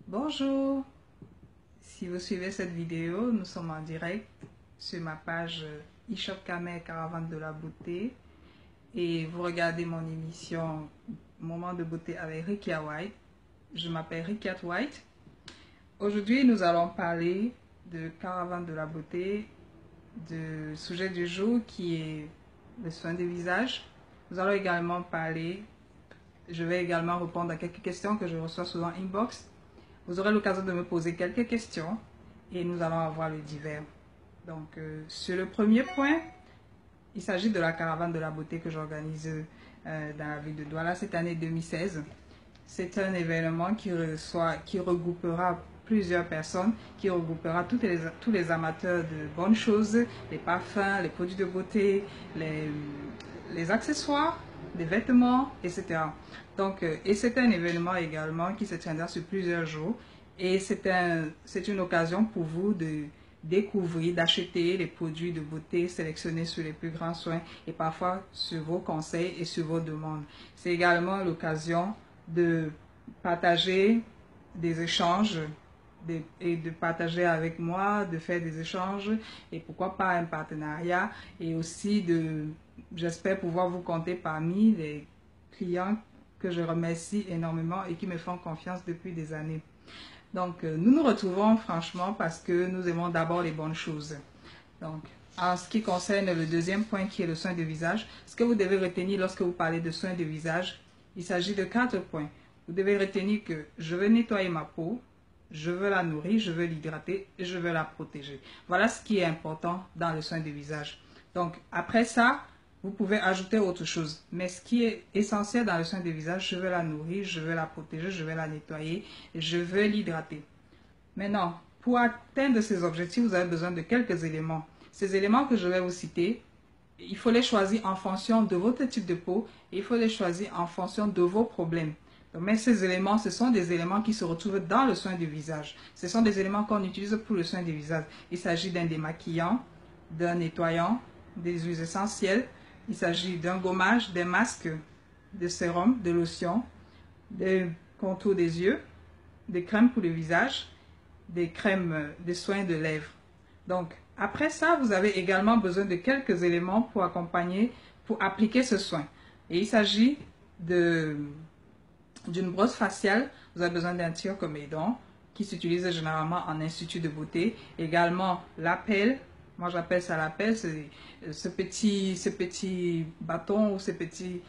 Bonjour, si vous suivez cette vidéo, nous sommes en direct sur ma page eShop Kamer Caravane de la beauté et vous regardez mon émission Moment de beauté avec Rikia White. Je m'appelle Rikia White. Aujourd'hui, nous allons parler de Caravane de la beauté, du sujet du jour qui est le soin du visage. Nous allons également parler, je vais également répondre à quelques questions que je reçois souvent inbox. Vous aurez l'occasion de me poser quelques questions et nous allons avoir le divers. Donc, sur le premier point, il s'agit de la caravane de la beauté que j'organise dans la ville de Douala cette année 2016. C'est un événement qui regroupera plusieurs personnes, qui regroupera tous les amateurs de bonnes choses, les parfums, les produits de beauté, les accessoires, des vêtements, etc. Donc, et c'est un événement également qui se tiendra sur plusieurs jours. Et c'est une occasion pour vous de découvrir, d'acheter les produits de beauté sélectionnés sur les plus grands soins et parfois sur vos conseils et sur vos demandes. C'est également l'occasion de partager des échanges et de partager avec moi, de faire des échanges et pourquoi pas un partenariat et aussi j'espère pouvoir vous compter parmi les clients que je remercie énormément et qui me font confiance depuis des années. Donc, nous nous retrouvons franchement parce que nous aimons d'abord les bonnes choses. Donc, en ce qui concerne le deuxième point qui est le soin de visage, ce que vous devez retenir lorsque vous parlez de soin de visage, il s'agit de 4 points. Vous devez retenir que je veux nettoyer ma peau, je veux la nourrir, je veux l'hydrater et je veux la protéger. Voilà ce qui est important dans le soin de visage. Donc, après ça, vous pouvez ajouter autre chose. Mais ce qui est essentiel dans le soin de visage, je veux la nourrir, je veux la protéger, je veux la nettoyer, je veux l'hydrater. Maintenant, pour atteindre ces objectifs, vous avez besoin de quelques éléments. Ces éléments que je vais vous citer, il faut les choisir en fonction de votre type de peau et il faut les choisir en fonction de vos problèmes. Mais ces éléments, ce sont des éléments qui se retrouvent dans le soin du visage. Ce sont des éléments qu'on utilise pour le soin du visage. Il s'agit d'un démaquillant, d'un nettoyant, des huiles essentielles. Il s'agit d'un gommage, des masques, de sérum, de lotion, des contours des yeux, des crèmes pour le visage, des crèmes, des soins de lèvres. Donc, après ça, vous avez également besoin de quelques éléments pour accompagner, pour appliquer ce soin. Et il s'agit d'une brosse faciale. Vous avez besoin d'un tire-comédon qui s'utilise généralement en institut de beauté. Également, la pelle. Moi, j'appelle ça la pelle. C'est ce petit bâton ou cette petite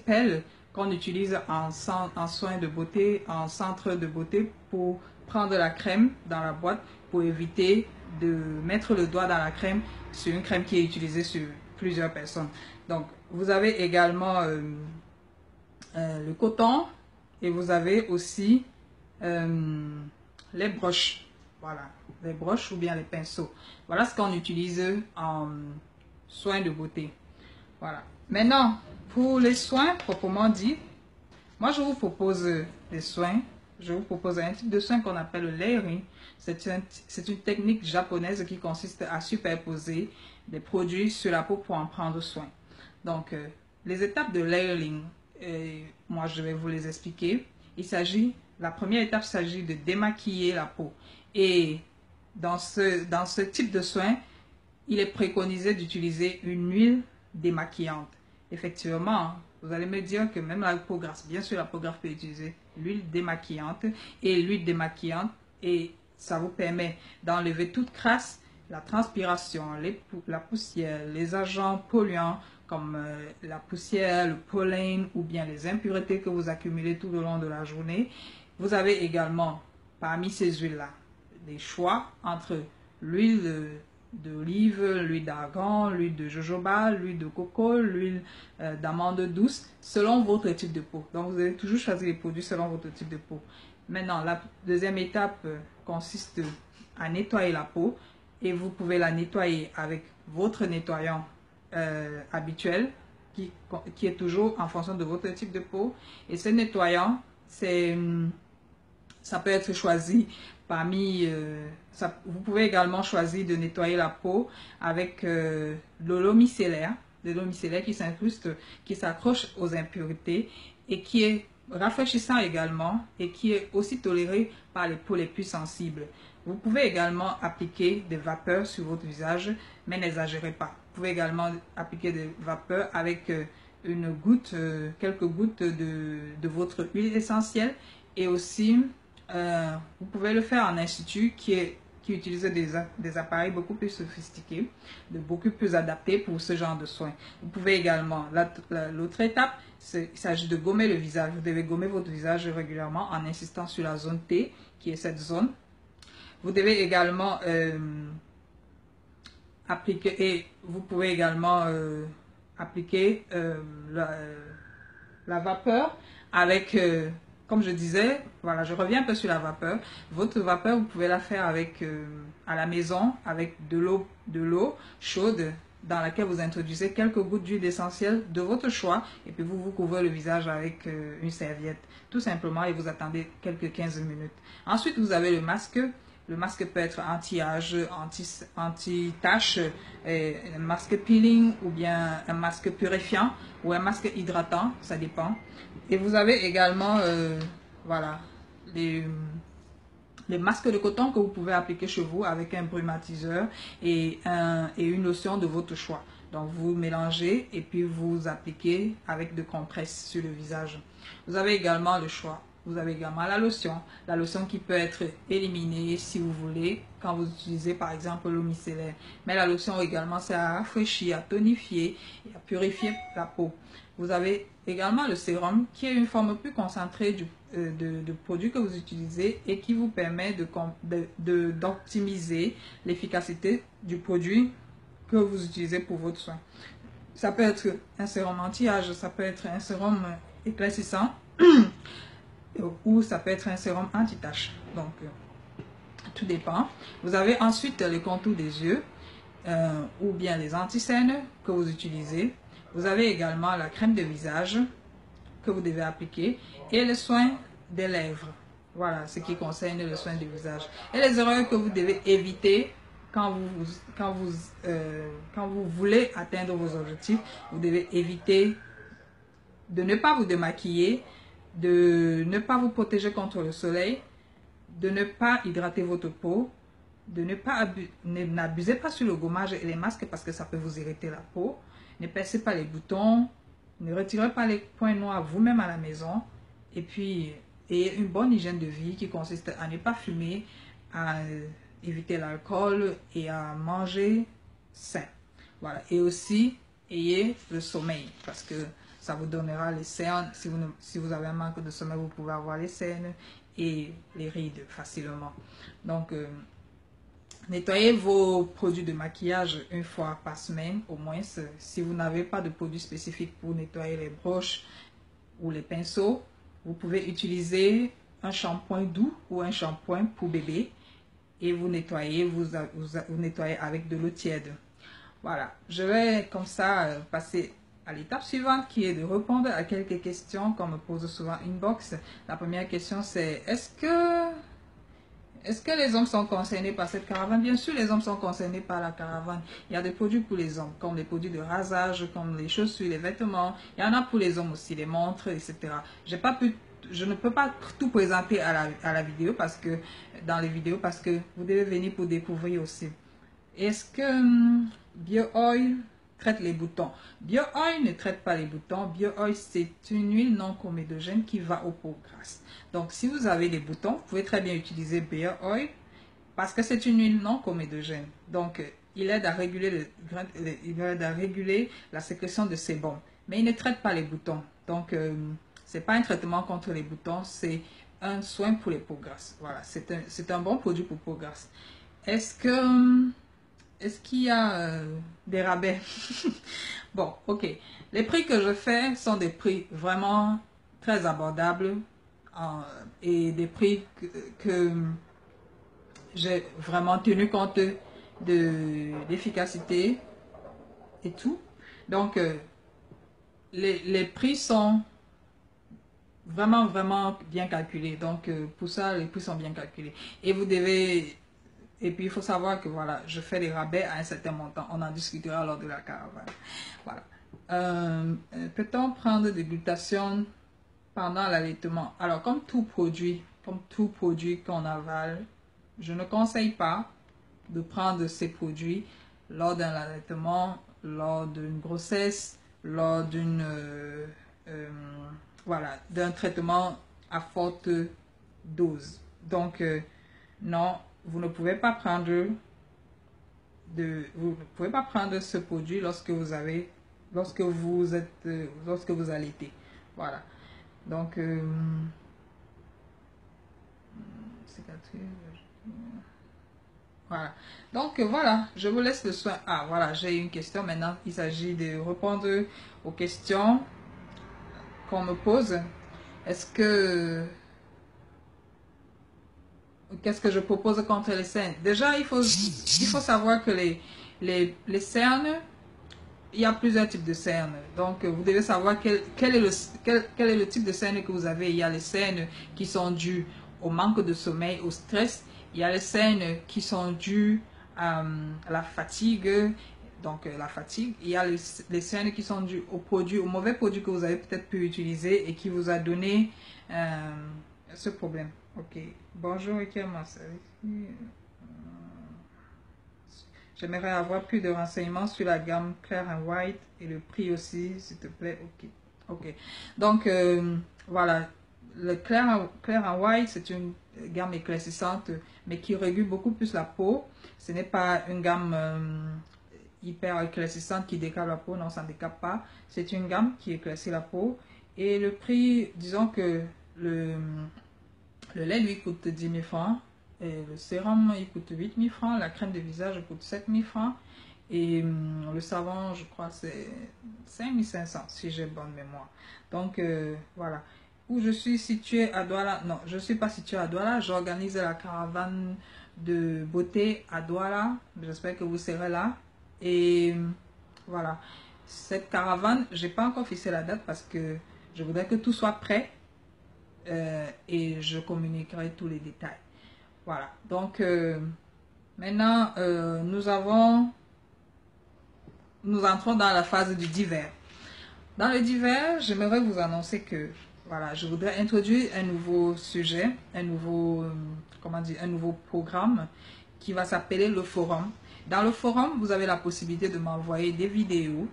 pelle qu'on utilise en soin de beauté, en centre de beauté pour prendre la crème dans la boîte pour éviter de mettre le doigt dans la crème sur une crème qui est utilisée sur plusieurs personnes. Donc, vous avez également le coton et vous avez aussi les broches. Voilà, les broches ou bien les pinceaux. Voilà ce qu'on utilise en soins de beauté. Voilà. Maintenant, pour les soins proprement dit, moi je vous propose des soins. Je vous propose un type de soin qu'on appelle le layering. C'est une technique japonaise qui consiste à superposer des produits sur la peau pour en prendre soin. Donc, les étapes de layering, moi je vais vous les expliquer. La première étape s'agit de démaquiller la peau. Et dans ce type de soin, il est préconisé d'utiliser une huile démaquillante. Effectivement, vous allez me dire que même la peau grasse, bien sûr la peau grasse peut utiliser l'huile démaquillante et l'huile démaquillante et ça vous permet d'enlever toute crasse, la transpiration, la poussière, les agents polluants comme la poussière, le pollen ou bien les impuretés que vous accumulez tout au long de la journée. Vous avez également parmi ces huiles-là des choix entre l'huile d'olive, l'huile d'argan, l'huile de jojoba, l'huile de coco, l'huile d'amande douce, selon votre type de peau. Donc, vous allez toujours choisir les produits selon votre type de peau. Maintenant, la deuxième étape consiste à nettoyer la peau et vous pouvez la nettoyer avec votre nettoyant habituel qui est toujours en fonction de votre type de peau. Et ce nettoyant, ça peut être choisi parmi, vous pouvez également choisir de nettoyer la peau avec de l'eau micellaire qui s'incruste, qui s'accroche aux impuretés et qui est rafraîchissant également et qui est aussi toléré par les peaux les plus sensibles. Vous pouvez également appliquer des vapeurs sur votre visage, mais n'exagérez pas. Vous pouvez également appliquer des vapeurs avec une goutte, quelques gouttes de votre huile essentielle. Et aussi, vous pouvez le faire en institut qui utilise des appareils beaucoup plus sophistiqués, beaucoup plus adaptés pour ce genre de soins. Vous pouvez également, l'autre étape, il s'agit de gommer le visage. Vous devez gommer votre visage régulièrement en insistant sur la zone T, qui est cette zone. Vous devez également appliquer, et vous pouvez également appliquer la vapeur avec, comme je disais, voilà, je reviens un peu sur la vapeur. Votre vapeur, vous pouvez la faire avec, à la maison avec de l'eau chaude dans laquelle vous introduisez quelques gouttes d'huile essentielle de votre choix et puis vous couvrez le visage avec une serviette, tout simplement, et vous attendez quelques 15 minutes. Ensuite, vous avez le masque. Le masque peut être anti-âge, anti-tache, un masque peeling ou bien un masque purifiant ou un masque hydratant, ça dépend. Et vous avez également, voilà, les masques de coton que vous pouvez appliquer chez vous avec un brumatiseur et une lotion de votre choix. Donc vous mélangez et puis vous appliquez avec de compresses sur le visage. Vous avez également le choix. Vous avez également la lotion qui peut être éliminée si vous voulez quand vous utilisez par exemple l'eau micellaire. Mais la lotion également sert à rafraîchir, à tonifier et à purifier la peau. Vous avez également le sérum qui est une forme plus concentrée de produit que vous utilisez et qui vous permet d'optimiser l'efficacité du produit que vous utilisez pour votre soin. Ça peut être un sérum anti-âge, ça peut être un sérum éclaircissant ou ça peut être un sérum anti-tache. Donc, tout dépend. Vous avez ensuite les contours des yeux ou bien les anti-cernes que vous utilisez. Vous avez également la crème de visage que vous devez appliquer et le soin des lèvres. Voilà ce qui concerne le soin du visage. Et les erreurs que vous devez éviter quand vous voulez atteindre vos objectifs, vous devez éviter de ne pas vous démaquiller, de ne pas vous protéger contre le soleil, de ne pas hydrater votre peau, de n'abusez pas sur le gommage et les masques parce que ça peut vous irriter la peau. Ne percez pas les boutons, ne retirez pas les points noirs vous-même à la maison. Et puis, ayez une bonne hygiène de vie qui consiste à ne pas fumer, à éviter l'alcool et à manger sain. Voilà. Et aussi, ayez le sommeil parce que ça vous donnera les cernes. Si vous avez un manque de sommeil, vous pouvez avoir les cernes et les rides facilement. Donc, nettoyez vos produits de maquillage une fois par semaine au moins. Si vous n'avez pas de produit spécifique pour nettoyer les broches ou les pinceaux, vous pouvez utiliser un shampoing doux ou un shampoing pour bébé et vous nettoyez, vous nettoyez avec de l'eau tiède. Voilà, je vais comme ça passer à l'étape suivante qui est de répondre à quelques questions qu'on me pose souvent inbox. La première question c'est est-ce que les hommes sont concernés par cette caravane? Bien sûr, les hommes sont concernés par la caravane. Il y a des produits pour les hommes, comme les produits de rasage, comme les chaussures, les vêtements. Il y en a pour les hommes aussi, les montres, etc. Je ne peux pas tout présenter à la vidéo dans les vidéos parce que vous devez venir pour découvrir aussi. Est-ce que BioOil traite les boutons? BioOil ne traite pas les boutons. BioOil, c'est une huile non comédogène qui va aux peaux grasses. Donc, si vous avez des boutons, vous pouvez très bien utiliser BioOil parce que c'est une huile non comédogène. Donc, il aide à réguler la sécrétion de sébum. Mais il ne traite pas les boutons. Donc, ce n'est pas un traitement contre les boutons, c'est un soin pour les peaux grasses. Voilà, c'est un bon produit pour peau grasse. Est-ce qu'il y a des rabais? Bon, ok. Les prix que je fais sont des prix vraiment très abordables et des prix que j'ai vraiment tenu compte de l'efficacité et tout. Donc, les prix sont vraiment bien calculés. Donc, pour ça, les prix sont bien calculés. Et vous devez... Et puis, il faut savoir que, voilà, je fais des rabais à un certain montant. On en discutera lors de la caravane. Voilà. Peut-on prendre des glutathione pendant l'allaitement. Alors, comme tout produit qu'on avale, je ne conseille pas de prendre ces produits lors d'un allaitement, lors d'une grossesse, lors voilà, d'un traitement à forte dose. Donc, non, vous ne pouvez pas prendre ce produit lorsque vous allaitez. Voilà. Donc, voilà. Donc, voilà, je vous laisse le soin. Ah, voilà, j'ai une question maintenant. Il s'agit de répondre aux questions qu'on me pose. Qu'est-ce que je propose contre les cernes? Déjà, il faut savoir que les cernes, il y a plusieurs types de cernes. Donc, vous devez savoir quel est le type de cernes que vous avez. Il y a les cernes qui sont dues au manque de sommeil, au stress. Il y a les cernes qui sont dues à la fatigue. Donc, la fatigue. Il y a les cernes qui sont dues au mauvais produit que vous avez peut-être pu utiliser et qui vous a donné ce problème. Ok. Bonjour, Ikema. J'aimerais avoir plus de renseignements sur la gamme Clear and White et le prix aussi, s'il te plaît. Ok. Ok. Donc, voilà. Le Clear and White, c'est une gamme éclaircissante, mais qui régule beaucoup plus la peau. Ce n'est pas une gamme hyper éclaircissante qui décape la peau. Non, ça ne décape pas. C'est une gamme qui éclaircit la peau. Et le prix, disons que le lait lui coûte 10 000 francs. Et le sérum, il coûte 8 000 francs. La crème de visage coûte 7 000 francs. Et le savon, je crois, c'est 5 500 si j'ai bonne mémoire. Donc, voilà. Où je suis située à Douala. Non, je ne suis pas située à Douala. J'organise la caravane de beauté à Douala. J'espère que vous serez là. Et voilà. Cette caravane, je n'ai pas encore fixé la date parce que je voudrais que tout soit prêt. Et je communiquerai tous les détails. Voilà. Donc, maintenant, nous entrons dans la phase du divers. Dans le divers, j'aimerais vous annoncer que, voilà, je voudrais introduire un nouveau sujet, un nouveau programme qui va s'appeler le forum. Dans le forum, vous avez la possibilité de m'envoyer des vidéos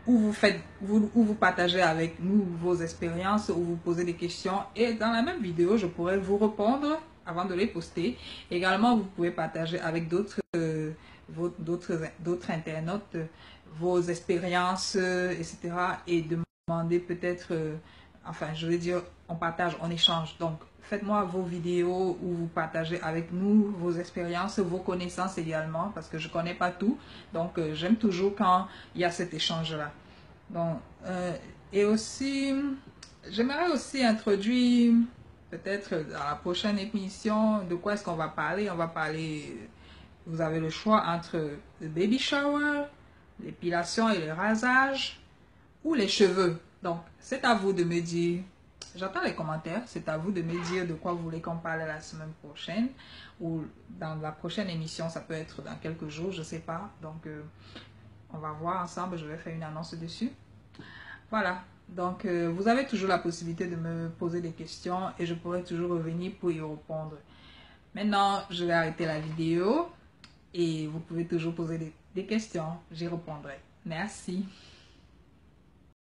où vous partagez avec nous vos expériences, où vous posez des questions. Et dans la même vidéo, je pourrais vous répondre avant de les poster. Également, vous pouvez partager avec d'autres internautes vos expériences, etc. Et demander peut-être, enfin, je veux dire, on partage, on échange. Donc, faites-moi vos vidéos où vous partagez avec nous vos expériences, vos connaissances également, parce que je ne connais pas tout. Donc, j'aime toujours quand il y a cet échange-là. Donc, et aussi, j'aimerais aussi introduire, peut-être dans la prochaine émission, de quoi est-ce qu'on va parler? On va parler, vous avez le choix entre le baby shower, l'épilation et le rasage, ou les cheveux. Donc, c'est à vous de me dire, j'attends les commentaires, c'est à vous de me dire de quoi vous voulez qu'on parle la semaine prochaine, ou dans la prochaine émission, ça peut être dans quelques jours, je ne sais pas. Donc, on va voir ensemble, je vais faire une annonce dessus. Voilà, donc vous avez toujours la possibilité de me poser des questions et je pourrai toujours revenir pour y répondre. Maintenant, je vais arrêter la vidéo et vous pouvez toujours poser des questions, j'y répondrai. Merci.